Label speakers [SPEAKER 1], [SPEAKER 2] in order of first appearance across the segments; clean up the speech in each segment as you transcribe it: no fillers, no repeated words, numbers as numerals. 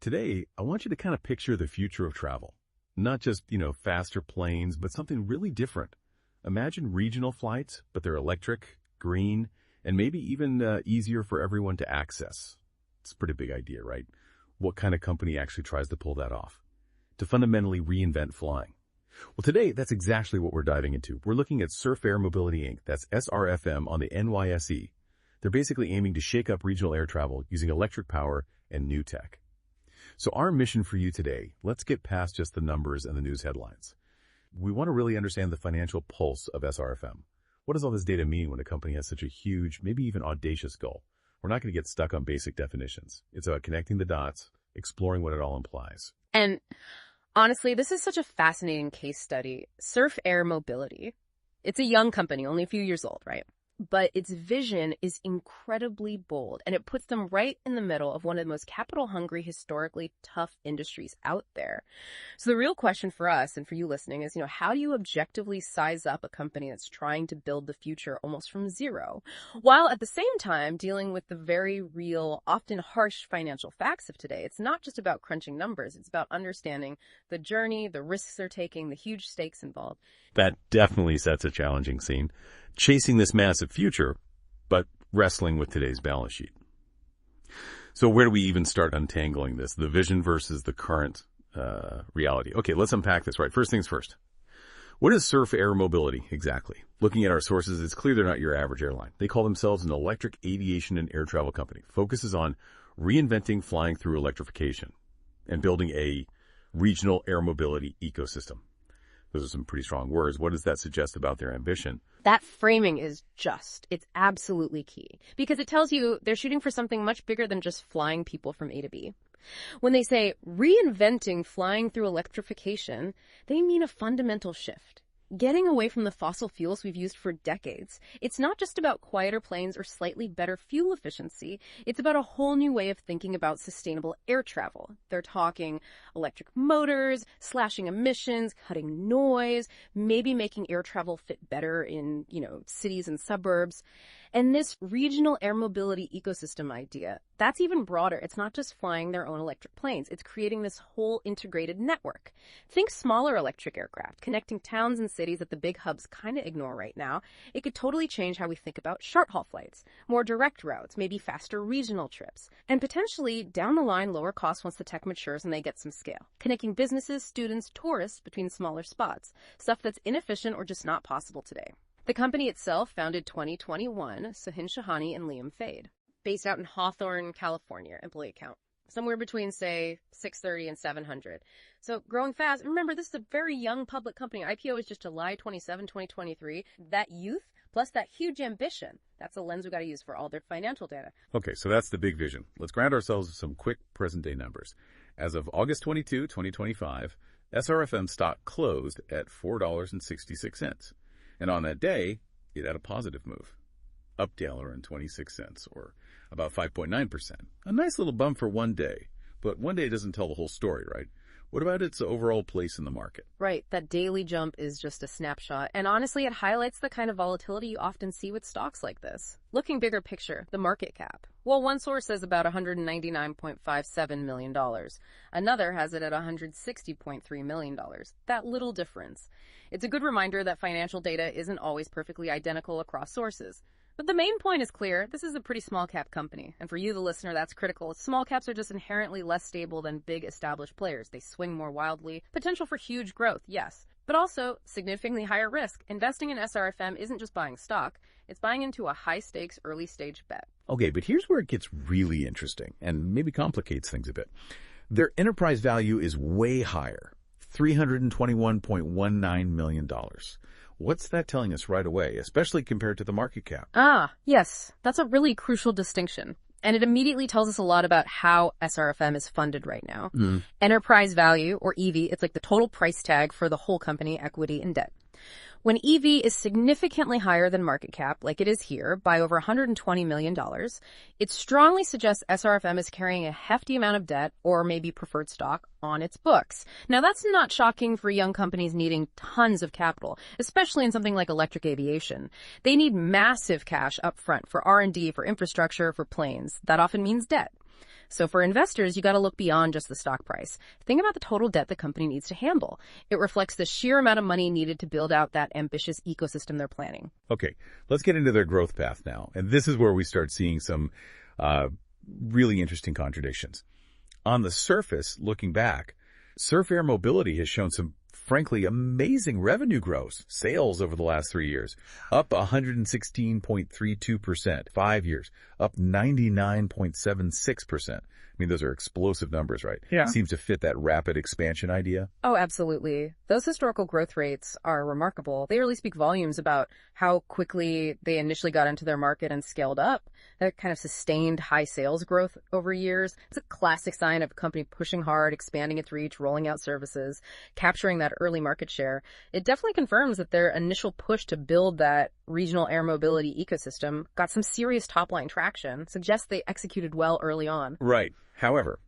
[SPEAKER 1] Today, I want you to kind of picture the future of travel. Not just, faster planes, but something really different. Imagine regional flights, but they're electric, green, and maybe even easier for everyone to access. It's a pretty big idea, right? What kind of company actually tries to pull that off? To fundamentally reinvent flying. Well, today, that's exactly what we're diving into. We're looking at Surf Air Mobility Inc., that's SRFM on the NYSE. They're basically aiming to shake up regional air travel using electric power and new tech. So our mission for you today, let's get past just the numbers and the news headlines. We want to really understand the financial pulse of SRFM. What does all this data mean when a company has such a huge, maybe even audacious goal? We're not going to get stuck on basic definitions. It's about connecting the dots, exploring what it all implies.
[SPEAKER 2] And honestly, this is such a fascinating case study. Surf Air Mobility. It's a young company, only a few years old, right? But its vision is incredibly bold, and it puts them right in the middle of one of the most capital-hungry, historically tough industries out there. So the real question for us and for you listening is, how do you objectively size up a company that's trying to build the future almost from zero, while at the same time dealing with the very real, often harsh financial facts of today? It's not just about crunching numbers. It's about understanding the journey, the risks they're taking, the huge stakes involved.
[SPEAKER 1] That definitely sets a challenging scene. Chasing this massive future, but wrestling with today's balance sheet. So where do we even start untangling this, the vision versus the current reality? Okay, let's unpack this, right? First things first. What is Surf Air Mobility exactly? Looking at our sources, it's clear they're not your average airline. They call themselves an electric aviation and air travel company. Focuses on reinventing flying through electrification and building a regional air mobility ecosystem. Those are some pretty strong words. What does that suggest about their ambition?
[SPEAKER 2] That framing is it's absolutely key, because it tells you they're shooting for something much bigger than just flying people from A to B. When they say reinventing flying through electrification, they mean a fundamental shift. Getting away from the fossil fuels we've used for decades. It's not just about quieter planes or slightly better fuel efficiency. It's about a whole new way of thinking about sustainable air travel. They're talking electric motors, slashing emissions, cutting noise, maybe making air travel fit better in, cities and suburbs. And this regional air mobility ecosystem idea, that's even broader. It's not just flying their own electric planes. It's creating this whole integrated network. Think smaller electric aircraft, connecting towns and cities that the big hubs kind of ignore right now. It could totally change how we think about short-haul flights, more direct routes, maybe faster regional trips, and potentially, down the line, lower costs once the tech matures and they get some scale. Connecting businesses, students, tourists between smaller spots, stuff that's inefficient or just not possible today. The company itself, founded 2021, Suhin Shahani and Liam Fade, based out in Hawthorne, California, employee count, somewhere between, say, 630 and 700. So growing fast. Remember, this is a very young public company. IPO is just July 27, 2023. That youth, plus that huge ambition, that's the lens we got to use for all their financial data.
[SPEAKER 1] Okay, so that's the big vision. Let's ground ourselves with some quick present-day numbers. As of August 22, 2025, SRFM stock closed at $4.66. And on that day, it had a positive move, up $1.26, or about 5.9%. A nice little bump for one day, but one day doesn't tell the whole story, right? What about its overall place in the market?
[SPEAKER 2] Right, that daily jump is just a snapshot, and honestly, it highlights the kind of volatility you often see with stocks like this. Looking bigger picture, the market cap. Well, one source says about $199.57 million. Another has it at $160.3 million. That little difference. It's a good reminder that financial data isn't always perfectly identical across sources. But the main point is clear. This is a pretty small cap company. And for you, the listener, that's critical. Small caps are just inherently less stable than big established players. They swing more wildly. Potential for huge growth, yes. But also significantly higher risk. Investing in SRFM isn't just buying stock. It's buying into a high-stakes, early-stage bet.
[SPEAKER 1] Okay, but here's where it gets really interesting and maybe complicates things a bit. Their enterprise value is way higher, $321.19 million. What's that telling us right away, especially compared to the market cap?
[SPEAKER 2] Yes. That's a really crucial distinction. And it immediately tells us a lot about how SRFM is funded right now. Enterprise value, or EV, it's like the total price tag for the whole company, equity and debt. When EV is significantly higher than market cap, like it is here, by over $120 million, it strongly suggests SRFM is carrying a hefty amount of debt, or maybe preferred stock, on its books. Now, that's not shocking for young companies needing tons of capital, especially in something like electric aviation. They need massive cash up front for R&D, for infrastructure, for planes. That often means debt. So for investors, you got to look beyond just the stock price. Think about the total debt the company needs to handle. It reflects the sheer amount of money needed to build out that ambitious ecosystem they're planning.
[SPEAKER 1] Okay, let's get into their growth path now. And this is where we start seeing some really interesting contradictions. On the surface, looking back, Surf Air Mobility has shown some frankly amazing revenue growth. Sales over the last 3 years, up 116.32%. 5 years, up 99.76%. I mean, those are explosive numbers, right?
[SPEAKER 2] Yeah.
[SPEAKER 1] Seems to fit that rapid expansion idea.
[SPEAKER 2] Oh, absolutely. Those historical growth rates are remarkable. They really speak volumes about how quickly they initially got into their market and scaled up. That kind of sustained high sales growth over years. It's a classic sign of a company pushing hard, expanding its reach, rolling out services, capturing that early market share. It definitely confirms that their initial push to build that regional air mobility ecosystem got some serious top-line traction, suggests they executed well early on.
[SPEAKER 1] Right. However,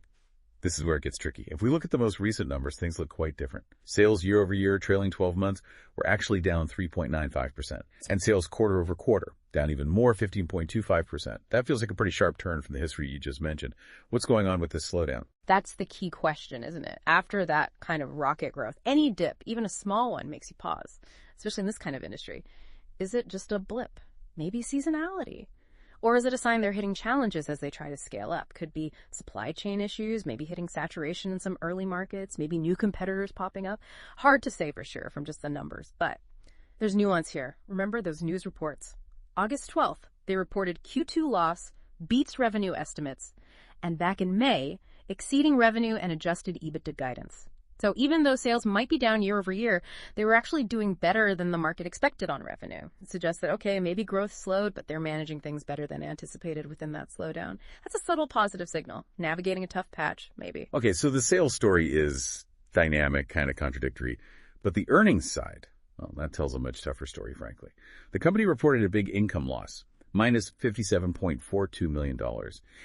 [SPEAKER 1] this is where it gets tricky. If we look at the most recent numbers, things look quite different. Sales year over year, trailing 12 months, were actually down 3.95%. And sales quarter over quarter, down even more, 15.25%. That feels like a pretty sharp turn from the history you just mentioned. What's going on with this slowdown?
[SPEAKER 2] That's the key question, isn't it? After that kind of rocket growth, any dip, even a small one, makes you pause, especially in this kind of industry. Is it just a blip? Maybe seasonality? Or is it a sign they're hitting challenges as they try to scale up? Could be supply chain issues, maybe hitting saturation in some early markets, maybe new competitors popping up. Hard to say for sure from just the numbers, but there's nuance here. Remember those news reports? August 12th, they reported Q2 loss, beats revenue estimates, and back in May, exceeding revenue and adjusted EBITDA guidance. So even though sales might be down year over year, they were actually doing better than the market expected on revenue. It suggests that, okay, maybe growth slowed, but they're managing things better than anticipated within that slowdown. That's a subtle positive signal. Navigating a tough patch, maybe.
[SPEAKER 1] Okay, so the sales story is dynamic, kind of contradictory. But the earnings side, well, that tells a much tougher story, frankly. The company reported a big income loss, minus $57.42 million.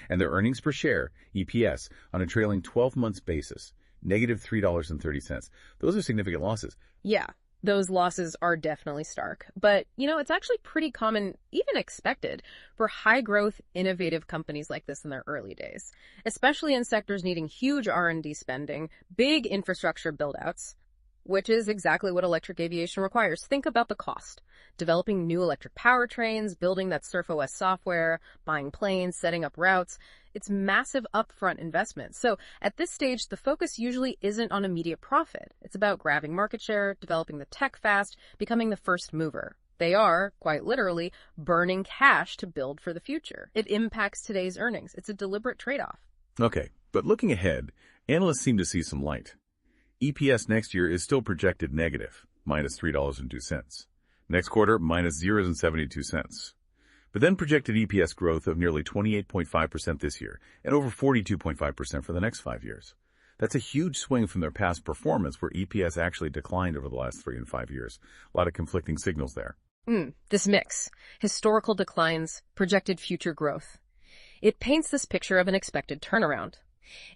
[SPEAKER 1] And their earnings per share, EPS, on a trailing 12 months basis, negative $3.30. Those are significant losses.
[SPEAKER 2] Yeah, those losses are definitely stark. But, it's actually pretty common, even expected, for high-growth, innovative companies like this in their early days, especially in sectors needing huge R&D spending, big infrastructure build-outs, which is exactly what electric aviation requires. Think about the cost. Developing new electric powertrains, building that SurfOS software, buying planes, setting up routes. It's massive upfront investment. So at this stage, the focus usually isn't on immediate profit. It's about grabbing market share, developing the tech fast, becoming the first mover. They are, quite literally, burning cash to build for the future. It impacts today's earnings. It's a deliberate trade-off.
[SPEAKER 1] Okay, but looking ahead, analysts seem to see some light. EPS next year is still projected negative, minus $3.02. Next quarter, minus $0.72. But then projected EPS growth of nearly 28.5% this year and over 42.5% for the next 5 years. That's a huge swing from their past performance where EPS actually declined over the last 3 and 5 years. A lot of conflicting signals there.
[SPEAKER 2] This mix, historical declines, projected future growth. It paints this picture of an expected turnaround.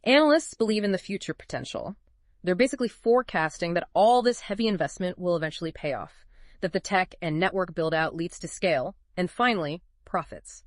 [SPEAKER 2] Analysts believe in the future potential. They're basically forecasting that all this heavy investment will eventually pay off, that the tech and network build-out leads to scale, and finally, profits.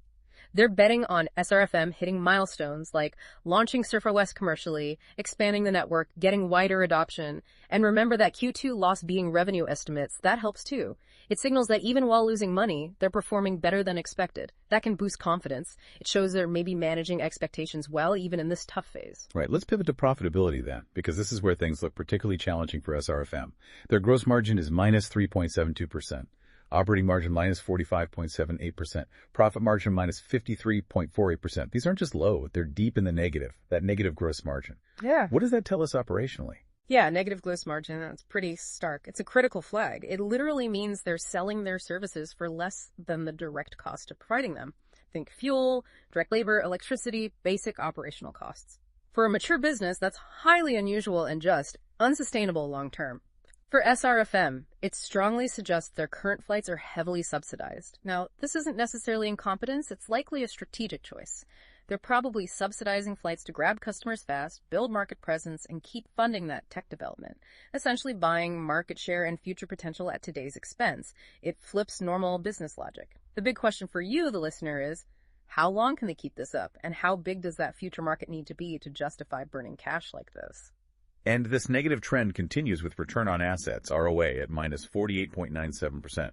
[SPEAKER 2] They're betting on SRFM hitting milestones like launching SurfOS commercially, expanding the network, getting wider adoption, and remember that Q2 loss beating revenue estimates, that helps too. It signals that even while losing money, they're performing better than expected. That can boost confidence. It shows they're maybe managing expectations well, even in this tough phase.
[SPEAKER 1] Right, let's pivot to profitability then, because this is where things look particularly challenging for SRFM. Their gross margin is minus 3.72%. Operating margin minus 45.78%. Profit margin minus 53.48%. These aren't just low, they're deep in the negative, that negative gross margin.
[SPEAKER 2] Yeah.
[SPEAKER 1] What does that tell us operationally?
[SPEAKER 2] Yeah, negative gross margin, that's pretty stark. It's a critical flag. It literally means they're selling their services for less than the direct cost of providing them. Think fuel, direct labor, electricity, basic operational costs. For a mature business, that's highly unusual and just unsustainable long term. For SRFM, it strongly suggests their current flights are heavily subsidized. Now, this isn't necessarily incompetence, it's likely a strategic choice. They're probably subsidizing flights to grab customers fast, build market presence, and keep funding that tech development, essentially buying market share and future potential at today's expense. It flips normal business logic. The big question for you, the listener, is, How long can they keep this up? And how big does that future market need to be to justify burning cash like this?
[SPEAKER 1] And this negative trend continues with return on assets, ROA, at minus 48.97%.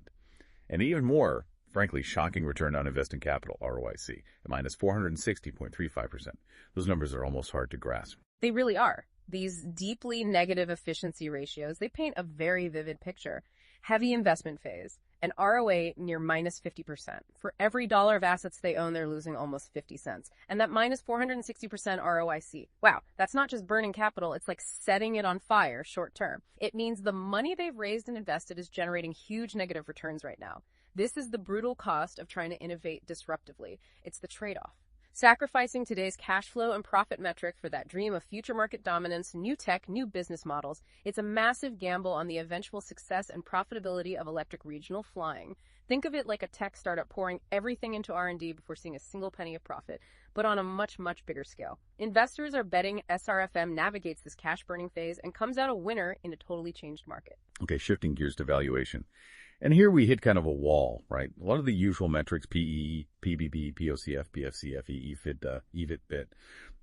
[SPEAKER 1] And even more, frankly, shocking return on invested capital, ROIC, at minus 460.35%. Those numbers are almost hard to grasp.
[SPEAKER 2] They really are. These deeply negative efficiency ratios, they paint a very vivid picture. Heavy investment phase, an ROA near minus 50%. For every dollar of assets they own, they're losing almost 50 cents. And that minus 460% ROIC. Wow, that's not just burning capital, it's like setting it on fire short term. It means the money they've raised and invested is generating huge negative returns right now. This is the brutal cost of trying to innovate disruptively. It's the trade-off. Sacrificing today's cash flow and profit metric for that dream of future market dominance, new tech, new business models, it's a massive gamble on the eventual success and profitability of electric regional flying. Think of it like a tech startup pouring everything into R&D before seeing a single penny of profit, but on a much, much bigger scale. Investors are betting SRFM navigates this cash-burning phase and comes out a winner in a totally changed market.
[SPEAKER 1] Okay, shifting gears to valuation. And here we hit kind of a wall, right? A lot of the usual metrics, PE, PBB, POCF, BFCF, EFIT, EBIT,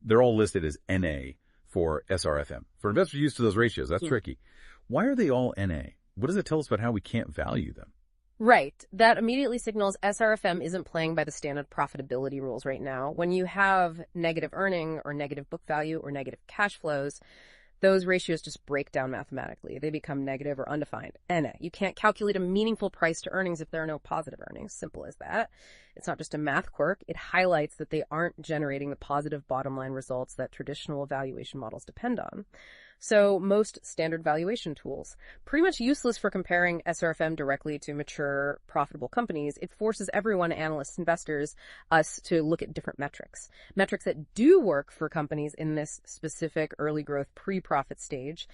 [SPEAKER 1] they're all listed as NA for SRFM. For investors used to those ratios, that's tricky. Why are they all NA? What does it tell us about how we can't value them?
[SPEAKER 2] Right. That immediately signals SRFM isn't playing by the standard profitability rules right now. When you have negative earning or negative book value or negative cash flows, those ratios just break down mathematically. They become negative or undefined. NA. You can't calculate a meaningful price to earnings if there are no positive earnings. Simple as that. It's not just a math quirk. It highlights that they aren't generating the positive bottom line results that traditional valuation models depend on. So most standard valuation tools, pretty much useless for comparing SRFM directly to mature, profitable companies. It forces everyone, analysts, investors, us to look at different metrics. Metrics that do work for companies in this specific early growth pre-profit stage.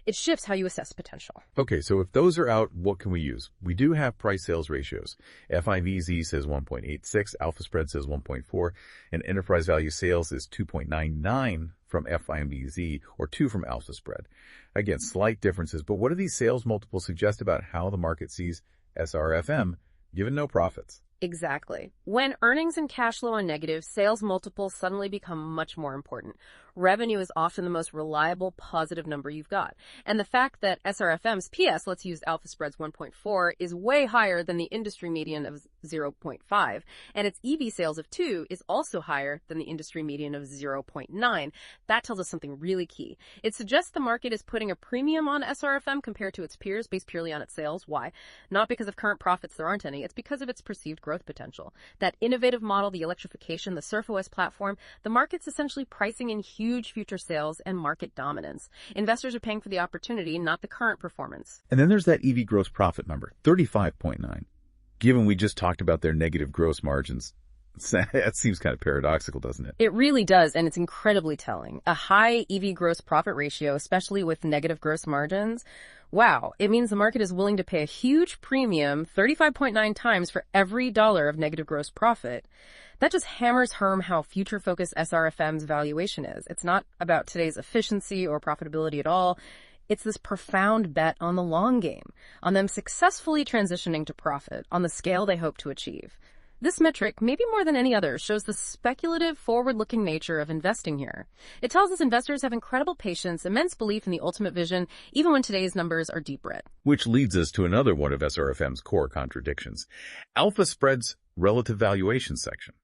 [SPEAKER 2] It shifts how you assess potential.
[SPEAKER 1] Okay, so if those are out, what can we use? We do have price sales ratios. FIVZ says 1.86, alpha spread says 1.4, and enterprise value sales is 2.99 from FIVZ or 2 from alpha spread. Again, slight differences, but what do these sales multiples suggest about how the market sees SRFM given no profits?
[SPEAKER 2] Exactly. When earnings and cash flow are negative, sales multiples suddenly become much more important. Revenue is often the most reliable positive number you've got. And the fact that SRFM's PS, let's use alpha spreads 1.4, is way higher than the industry median of 0.5, and its EV sales of 2 is also higher than the industry median of 0.9. That tells us something really key. It suggests the market is putting a premium on SRFM compared to its peers based purely on its sales. Why? Not because of current profits, there aren't any. It's because of its perceived growth potential. That innovative model, the electrification, the SurfOS platform, the market's essentially pricing in huge future sales and market dominance. Investors are paying for the opportunity, not the current performance.
[SPEAKER 1] And then there's that EV gross profit number, 35.9. Given we just talked about their negative gross margins, that seems kind of paradoxical, doesn't it?
[SPEAKER 2] It really does, and it's incredibly telling. A high EV gross profit ratio, especially with negative gross margins, wow, it means the market is willing to pay a huge premium, 35.9 times for every dollar of negative gross profit. That just hammers home how future-focused SRFM's valuation is. It's not about today's efficiency or profitability at all. It's this profound bet on the long game, on them successfully transitioning to profit on the scale they hope to achieve. This metric, maybe more than any other, shows the speculative, forward-looking nature of investing here. It tells us investors have incredible patience, immense belief in the ultimate vision, even when today's numbers are deep red.
[SPEAKER 1] Which leads us to another one of SRFM's core contradictions. Alpha Spread's relative valuation section.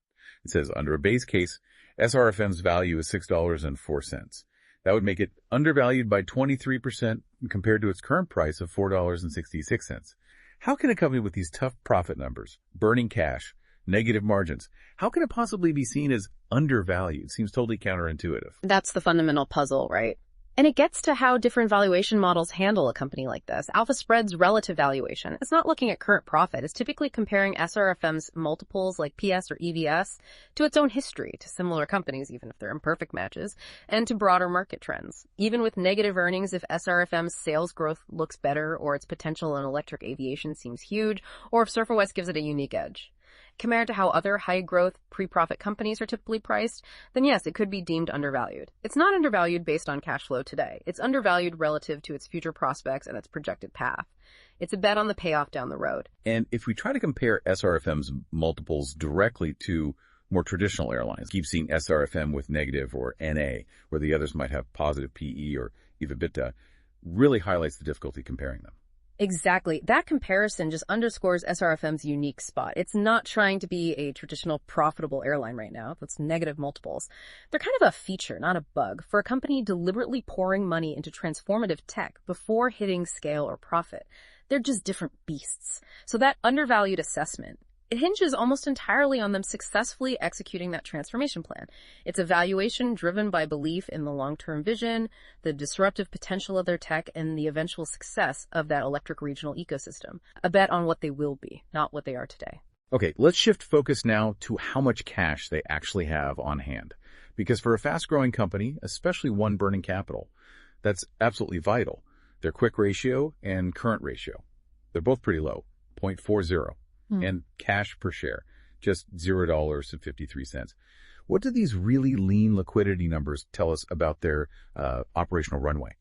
[SPEAKER 1] It says, under a base case, SRFM's value is $6.04. That would make it undervalued by 23% compared to its current price of $4.66. How can a company with these tough profit numbers, burning cash, negative margins, how can it possibly be seen as undervalued? Seems totally counterintuitive.
[SPEAKER 2] That's the fundamental puzzle, right? And it gets to how different valuation models handle a company like this. Alpha Spread's relative valuation. It's not looking at current profit. It's typically comparing SRFM's multiples like PS or EVS to its own history, to similar companies, even if they're imperfect matches, and to broader market trends. Even with negative earnings, if SRFM's sales growth looks better or its potential in electric aviation seems huge, or if SurfOS gives it a unique edge. Compared to how other high-growth, pre-profit companies are typically priced, then yes, it could be deemed undervalued. It's not undervalued based on cash flow today. It's undervalued relative to its future prospects and its projected path. It's a bet on the payoff down the road.
[SPEAKER 1] And if we try to compare SRFM's multiples directly to More traditional airlines keep seeing SRFM with negative or NA, where the others might have positive PE or EBITDA, really highlights the difficulty comparing them.
[SPEAKER 2] Exactly. That comparison just underscores SRFM's unique spot. It's not trying to be a traditional profitable airline right now. That's negative multiples. They're kind of a feature, not a bug, for a company deliberately pouring money into transformative tech before hitting scale or profit. They're just different beasts. So that undervalued assessment, it hinges almost entirely on them successfully executing that transformation plan. It's a valuation driven by belief in the long-term vision, the disruptive potential of their tech, and the eventual success of that electric regional ecosystem. A bet on what they will be, not what they are today.
[SPEAKER 1] Okay, let's shift focus now to how much cash they actually have on hand. Because for a fast-growing company, especially one burning capital, that's absolutely vital. Their quick ratio and current ratio, they're both pretty low, 0.40. And cash per share, just $0.53. What do these really lean liquidity numbers tell us about their operational runway?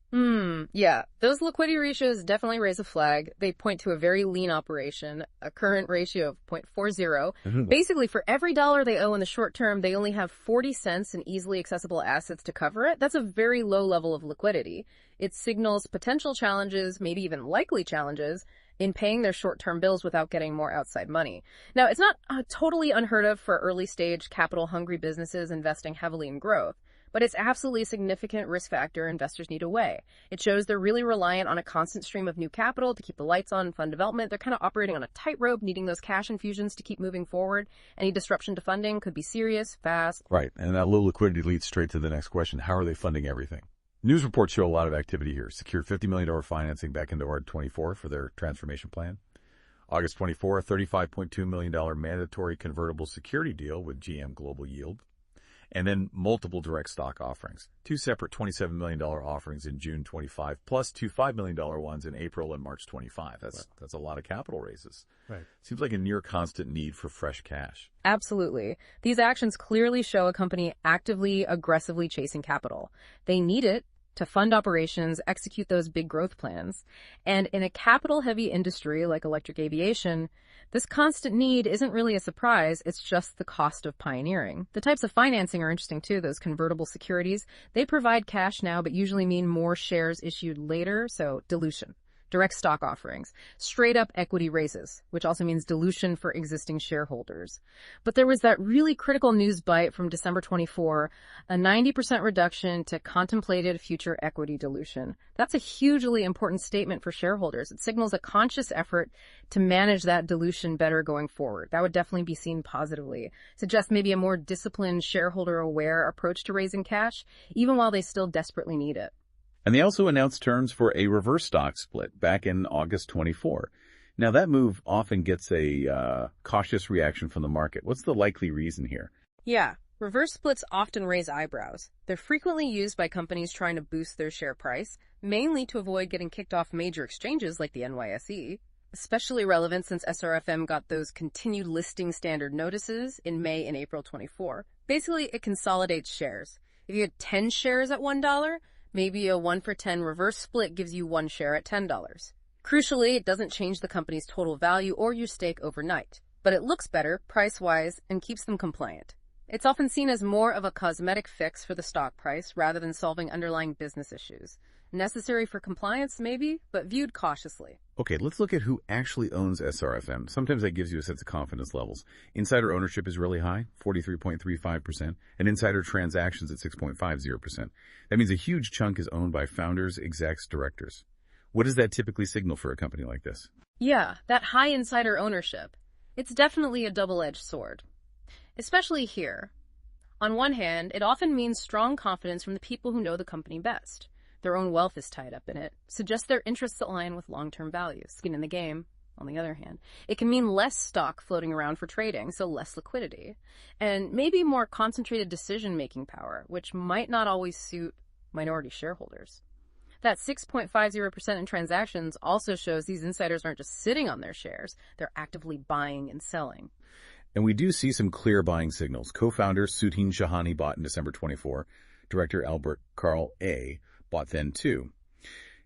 [SPEAKER 2] Yeah, those liquidity ratios definitely raise a flag. They point to a very lean operation, a current ratio of 0.40. Basically, for every dollar they owe in the short term, they only have 40 cents in easily accessible assets to cover it. That's a very low level of liquidity. It signals potential challenges, maybe even likely challenges, in paying their short-term bills without getting more outside money. Now, it's not totally unheard of for early-stage, capital-hungry businesses investing heavily in growth, but it's absolutely a significant risk factor investors need to weigh. It shows they're really reliant on a constant stream of new capital to keep the lights on and fund development. They're kind of operating on a tightrope, needing those cash infusions to keep moving forward. Any disruption to funding could be serious, fast.
[SPEAKER 1] Right, and that low liquidity leads straight to the next question. How are they funding everything? News reports show a lot of activity here. Secured $50 million financing back into ARD24 for their transformation plan. August 24, a $35.2 million mandatory convertible security deal with GM Global Yield. And then multiple direct stock offerings. Two separate $27 million offerings in June 25, plus two $5 million ones in April and March 25. That's a lot of capital raises.
[SPEAKER 3] Right.
[SPEAKER 1] Seems like a near constant need for fresh cash.
[SPEAKER 2] Absolutely. These actions clearly show a company actively, aggressively chasing capital. They need it to fund operations, execute those big growth plans. And in a capital-heavy industry like electric aviation, this constant need isn't really a surprise, it's just the cost of pioneering. The types of financing are interesting too, those convertible securities. They provide cash now, but usually mean more shares issued later, so dilution. Direct stock offerings, straight-up equity raises, which also means dilution for existing shareholders. But there was that really critical news bite from December 24, a 90% reduction to contemplated future equity dilution. That's a hugely important statement for shareholders. It signals a conscious effort to manage that dilution better going forward. That would definitely be seen positively. Suggests maybe a more disciplined, shareholder-aware approach to raising cash, even while they still desperately need it.
[SPEAKER 1] And they also announced terms for a reverse stock split back in August 24. Now, that move often gets a cautious reaction from the market. What's the likely reason here?
[SPEAKER 2] Yeah, reverse splits often raise eyebrows. They're frequently used by companies trying to boost their share price, mainly to avoid getting kicked off major exchanges like the NYSE. Especially relevant since SRFM got those continued listing standard notices in May and April 24. Basically, it consolidates shares. If you had 10 shares at $1, maybe a 1-for-10 reverse split gives you one share at $10. Crucially, it doesn't change the company's total value or your stake overnight, but it looks better price-wise and keeps them compliant. It's often seen as more of a cosmetic fix for the stock price rather than solving underlying business issues. Necessary for compliance, maybe, but viewed cautiously.
[SPEAKER 1] Okay, let's look at who actually owns SRFM. Sometimes that gives you a sense of confidence levels. Insider ownership is really high, 43.35%, and insider transactions at 6.50%. That means a huge chunk is owned by founders, execs, directors. What does that typically signal for a company like this?
[SPEAKER 2] Yeah, that high insider ownership. It's definitely a double-edged sword. Especially here. On one hand, it often means strong confidence from the people who know the company best. Their own wealth is tied up in it, suggests their interests align with long-term values. Skin in the game, on the other hand. It can mean less stock floating around for trading, so less liquidity. And maybe more concentrated decision-making power, which might not always suit minority shareholders. That 6.50% in transactions also shows these insiders aren't just sitting on their shares, they're actively buying and selling.
[SPEAKER 1] And we do see some clear buying signals. Co-founder Sutin Shahani bought in December 24. Director Albert Carl A. bought then too.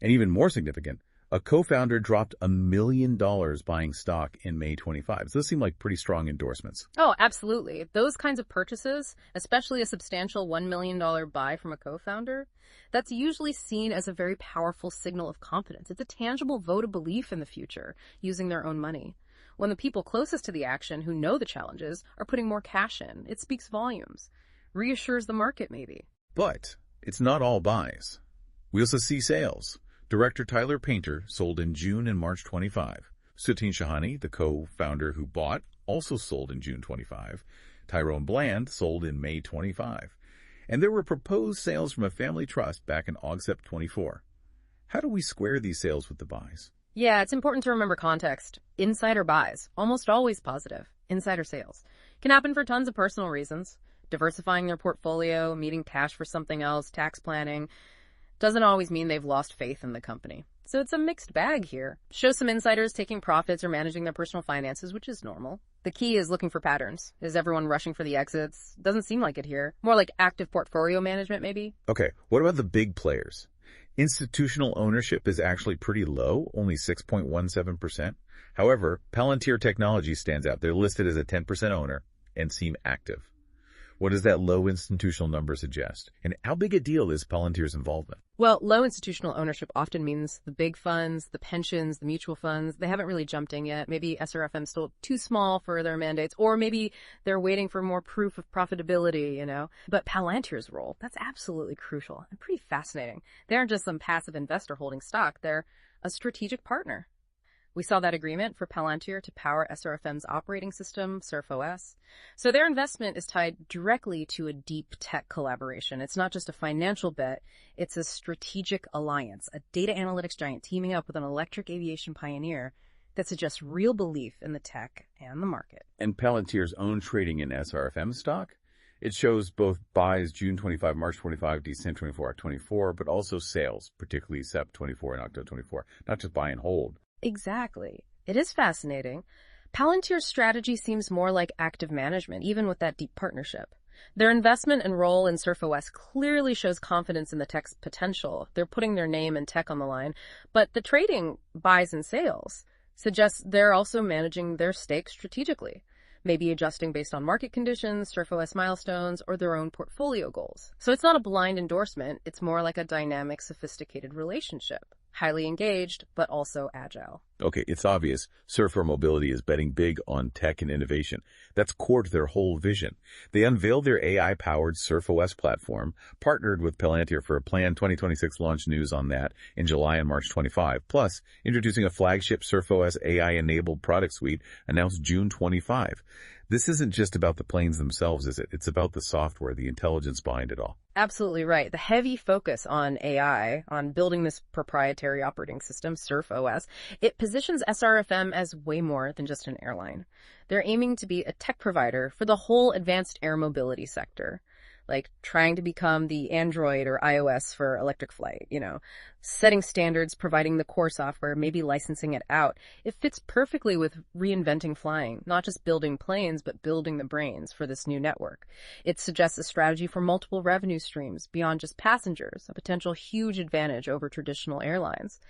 [SPEAKER 1] And even more significant, A co-founder dropped $1 million buying stock in May 25. So those seem like pretty strong endorsements.
[SPEAKER 2] Oh, absolutely. Those kinds of purchases, especially a substantial $1 million buy from a co-founder, that's usually seen as a very powerful signal of confidence. It's a tangible vote of belief in the future, using their own money. When the people closest to the action who know the challenges are putting more cash in, it speaks volumes. Reassures the market, maybe.
[SPEAKER 1] But it's not all buys. We also see sales. Director Tyler Painter sold in June and March 25. Sutin Shahani, the co-founder who bought, also sold in June 25. Tyrone Bland sold in May 25. And there were proposed sales from a family trust back in August 24. How do we square these sales with the buys?
[SPEAKER 2] Yeah, it's important to remember context. Insider buys, almost always positive. Insider sales can happen for tons of personal reasons. Diversifying their portfolio, needing cash for something else, tax planning, doesn't always mean they've lost faith in the company. So it's a mixed bag here. Shows some insiders taking profits or managing their personal finances, which is normal. The key is looking for patterns. Is everyone rushing for the exits? Doesn't seem like it here. More like active portfolio management, maybe?
[SPEAKER 1] Okay, what about the big players? Institutional ownership is actually pretty low, only 6.17%. However, Palantir Technology stands out. They're listed as a 10% owner and seem active. What does that low institutional number suggest? And how big a deal is Palantir's involvement?
[SPEAKER 2] Well, low institutional ownership often means the big funds, the pensions, the mutual funds, they haven't really jumped in yet. Maybe SRFM's still too small for their mandates, or maybe they're waiting for more proof of profitability, But Palantir's role, that's absolutely crucial and pretty fascinating. They aren't just some passive investor holding stock. They're a strategic partner. We saw that agreement for Palantir to power SRFM's operating system, SurfOS. So their investment is tied directly to a deep tech collaboration. It's not just a financial bet, it's a strategic alliance, a data analytics giant teaming up with an electric aviation pioneer that suggests real belief in the tech and the market.
[SPEAKER 1] And Palantir's own trading in SRFM stock? It shows both buys June 25, March 25, December 24, October 24, but also sales, particularly Sep 24 and October 24, not just buy and hold.
[SPEAKER 2] Exactly. It is fascinating. Palantir's strategy seems more like active management, even with that deep partnership. Their investment and role in SurfOS clearly shows confidence in the tech's potential. They're putting their name and tech on the line. But the trading, buys and sales, suggests they're also managing their stake strategically, maybe adjusting based on market conditions, SurfOS milestones, or their own portfolio goals. So it's not a blind endorsement. It's more like a dynamic, sophisticated relationship. Highly engaged, but also agile.
[SPEAKER 1] Okay, it's obvious. Surfer Mobility is betting big on tech and innovation. That's core to their whole vision. They unveiled their AI-powered SurfOS platform, partnered with Palantir for a planned 2026 launch. News on that in July and March 25, plus introducing a flagship SurfOS AI-enabled product suite announced June 25. This isn't just about the planes themselves, is it? It's about the software, the intelligence behind it all.
[SPEAKER 2] Absolutely right. The heavy focus on AI, on building this proprietary operating system, SurfOS, it positions SRFM as way more than just an airline. They're aiming to be a tech provider for the whole advanced air mobility sector, like trying to become the Android or iOS for electric flight, setting standards, providing the core software, maybe licensing it out. It fits perfectly with reinventing flying, not just building planes, but building the brains for this new network. It suggests a strategy for multiple revenue streams beyond just passengers, a potential huge advantage over traditional airlines.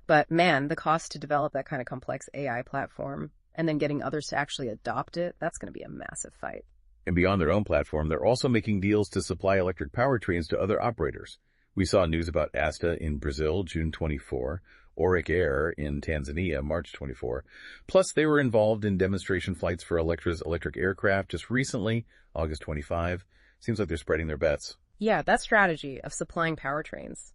[SPEAKER 2] But man, the cost to develop that kind of complex AI platform and then getting others to actually adopt it, that's going to be a massive fight.
[SPEAKER 1] And beyond their own platform, they're also making deals to supply electric powertrains to other operators. We saw news about Asta in Brazil, June 24, Auric Air in Tanzania, March 24. Plus, they were involved in demonstration flights for Electra's electric aircraft just recently, August 25. Seems like they're spreading their bets.
[SPEAKER 2] Yeah, that strategy of supplying powertrains,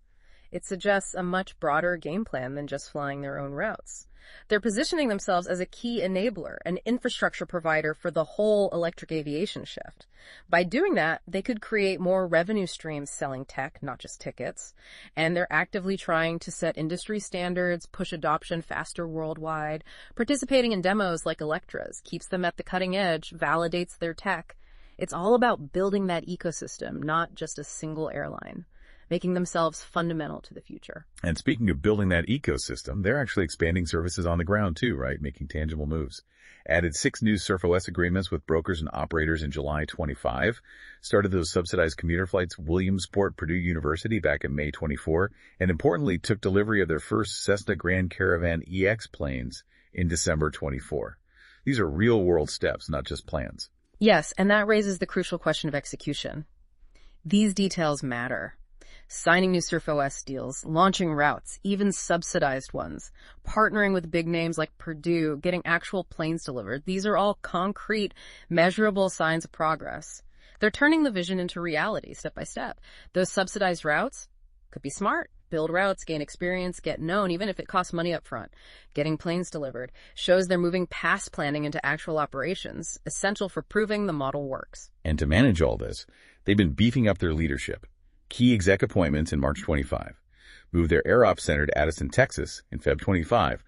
[SPEAKER 2] it suggests a much broader game plan than just flying their own routes. They're positioning themselves as a key enabler, an infrastructure provider for the whole electric aviation shift. By doing that, they could create more revenue streams selling tech, not just tickets. And they're actively trying to set industry standards, push adoption faster worldwide. Participating in demos like Electra's keeps them at the cutting edge, validates their tech. It's all about building that ecosystem, not just a single airline. making themselves fundamental to the future.
[SPEAKER 1] And speaking of building that ecosystem, they're actually expanding services on the ground too, right? Making tangible moves. Added 6 new SurfOS agreements with brokers and operators in July 25. Started those subsidized commuter flights Williamsport Purdue University back in May 24. And importantly, took delivery of their first Cessna Grand Caravan EX planes in December 24. These are real-world steps, not just plans.
[SPEAKER 2] Yes, and that raises the crucial question of execution. These details matter. Signing new SurfOS deals, launching routes, even subsidized ones, partnering with big names like Purdue, getting actual planes delivered. These are all concrete, measurable signs of progress. They're turning the vision into reality step by step. Those subsidized routes could be smart. Build routes, gain experience, get known, even if it costs money up front. Getting planes delivered shows they're moving past planning into actual operations, essential for proving the model works.
[SPEAKER 1] And to manage all this, they've been beefing up their leadership. Key exec appointments in March 25. Moved their Air Ops Center to Addison, Texas in Feb 25.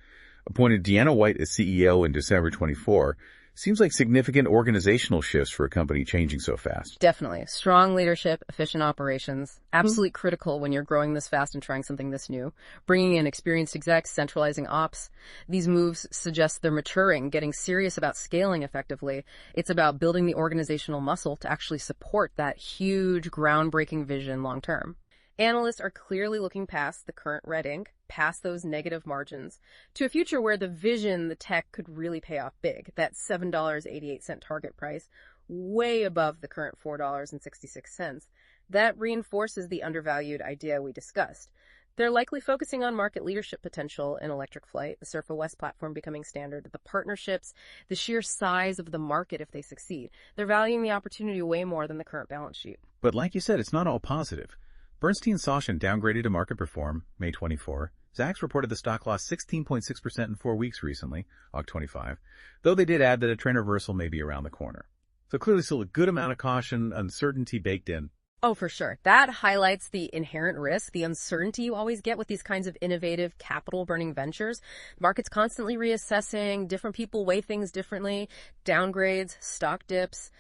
[SPEAKER 1] Appointed Deanna White as CEO in December 24. Seems like significant organizational shifts for a company changing so fast.
[SPEAKER 2] Definitely. Strong leadership, efficient operations. Absolutely critical when you're growing this fast and trying something this new. Bringing in experienced execs, centralizing ops. These moves suggest they're maturing, getting serious about scaling effectively. It's about building the organizational muscle to actually support that huge, groundbreaking vision long term. Analysts are clearly looking past the current red ink, past those negative margins, to a future where the vision, the tech could really pay off big. That $7.88 target price, way above the current $4.66. That reinforces the undervalued idea we discussed. They're likely focusing on market leadership potential in electric flight, the SurfOS platform becoming standard, the partnerships, the sheer size of the market if they succeed. They're valuing the opportunity way more than the current balance sheet.
[SPEAKER 1] But like you said, it's not all positive. Bernstein Soshin downgraded to market perform, May 24. Zacks reported the stock lost 16.6% in 4 weeks recently, Aug 25, though they did add that a trend reversal may be around the corner. So clearly still a good amount of caution, uncertainty baked in.
[SPEAKER 2] Oh, for sure. That highlights the inherent risk, the uncertainty you always get with these kinds of innovative, capital-burning ventures. Markets constantly reassessing, different people weigh things differently, downgrades, stock dips.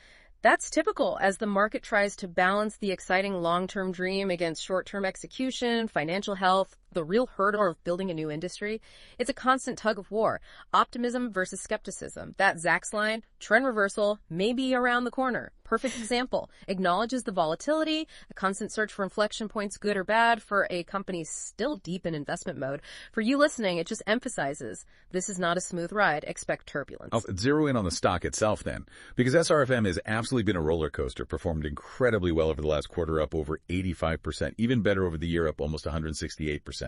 [SPEAKER 2] That's typical as the market tries to balance the exciting long-term dream against short-term execution, financial health, the real hurdle of building a new industry. It's a constant tug of war. Optimism versus skepticism. That Zacks line, trend reversal, may be around the corner. Perfect example. Acknowledges the volatility, a constant search for inflection points, good or bad, for a company still deep in investment mode. For you listening, it just emphasizes this is not a smooth ride. Expect turbulence.
[SPEAKER 1] I'll zero in on the stock itself then, because SRFM has absolutely been a roller coaster, performed incredibly well over the last quarter, up over 85%, even better over the year, up almost 168%.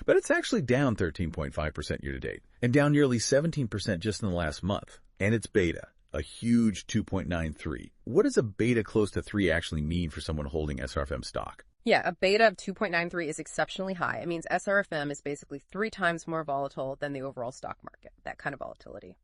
[SPEAKER 1] But it's actually down 13.5% year to date, and down nearly 17% just in the last month. And it's beta, a huge 2.93. What does a beta close to 3 actually mean for someone holding SRFM stock?
[SPEAKER 2] Yeah, a beta of 2.93 is exceptionally high. It means SRFM is basically 3 times more volatile than the overall stock market, that kind of volatility.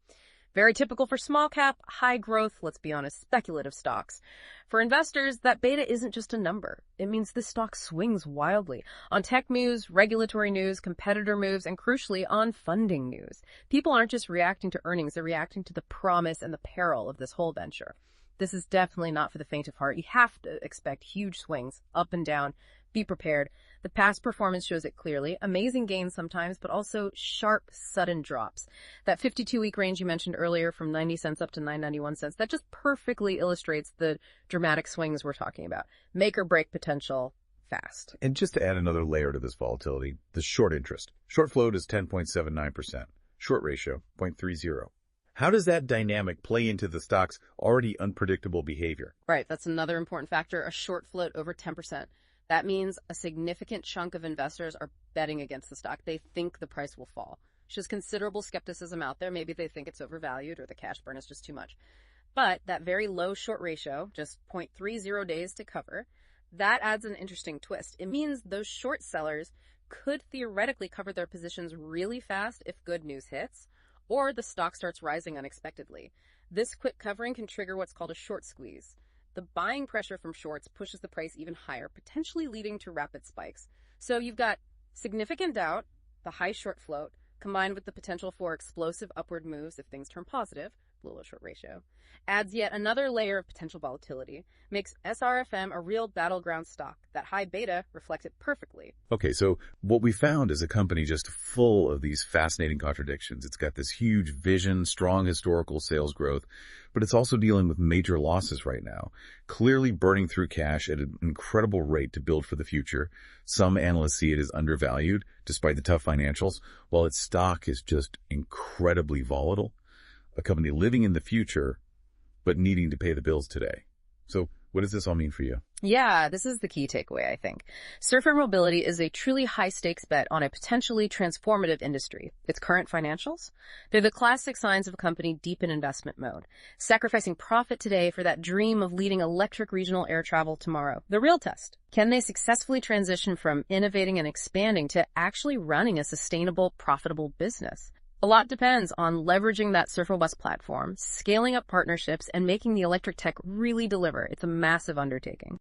[SPEAKER 2] Very typical for small cap, high growth, let's be honest, speculative stocks. For investors, that beta isn't just a number. It means the stock swings wildly on tech news, regulatory news, competitor moves, and crucially on funding news. People aren't just reacting to earnings, they're reacting to the promise and the peril of this whole venture. This is definitely not for the faint of heart. You have to expect huge swings, up and down. Be prepared. The past performance shows it clearly. Amazing gains sometimes, but also sharp, sudden drops. That 52-week range you mentioned earlier from 90 cents up to 9.91 cents, that just perfectly illustrates the dramatic swings we're talking about. Make or break potential fast.
[SPEAKER 1] And just to add another layer to this volatility, the short interest. Short float is 10.79%. Short ratio, 0.30. How does that dynamic play into the stock's already unpredictable behavior?
[SPEAKER 2] Right, that's another important factor, a short float over 10%. That means a significant chunk of investors are betting against the stock. They think the price will fall. There's considerable skepticism out there. Maybe they think it's overvalued or the cash burn is just too much. But that very low short ratio, just 0.30 days to cover, that adds an interesting twist. It means those short sellers could theoretically cover their positions really fast if good news hits, or the stock starts rising unexpectedly. This quick covering can trigger what's called a short squeeze. The buying pressure from shorts pushes the price even higher, potentially leading to rapid spikes. So you've got significant doubt, the high short float, combined with the potential for explosive upward moves if things turn positive, low short ratio, adds yet another layer of potential volatility, makes SRFM a real battleground stock. That high beta reflects it perfectly.
[SPEAKER 1] Okay, so what we found is a company just full of these fascinating contradictions. It's got this huge vision, strong historical sales growth, but it's also dealing with major losses right now, clearly burning through cash at an incredible rate to build for the future. Some analysts see it as undervalued, despite the tough financials, while its stock is just incredibly volatile. A company living in the future, but needing to pay the bills today. So what does this all mean for you?
[SPEAKER 2] Yeah, this is the key takeaway, I think. Surf Air Mobility is a truly high-stakes bet on a potentially transformative industry. Its current financials? They're the classic signs of a company deep in investment mode, sacrificing profit today for that dream of leading electric regional air travel tomorrow. The real test. Can they successfully transition from innovating and expanding to actually running a sustainable, profitable business? A lot depends on leveraging that Surf Robust platform, scaling up partnerships, and making the electric tech really deliver. It's a massive undertaking.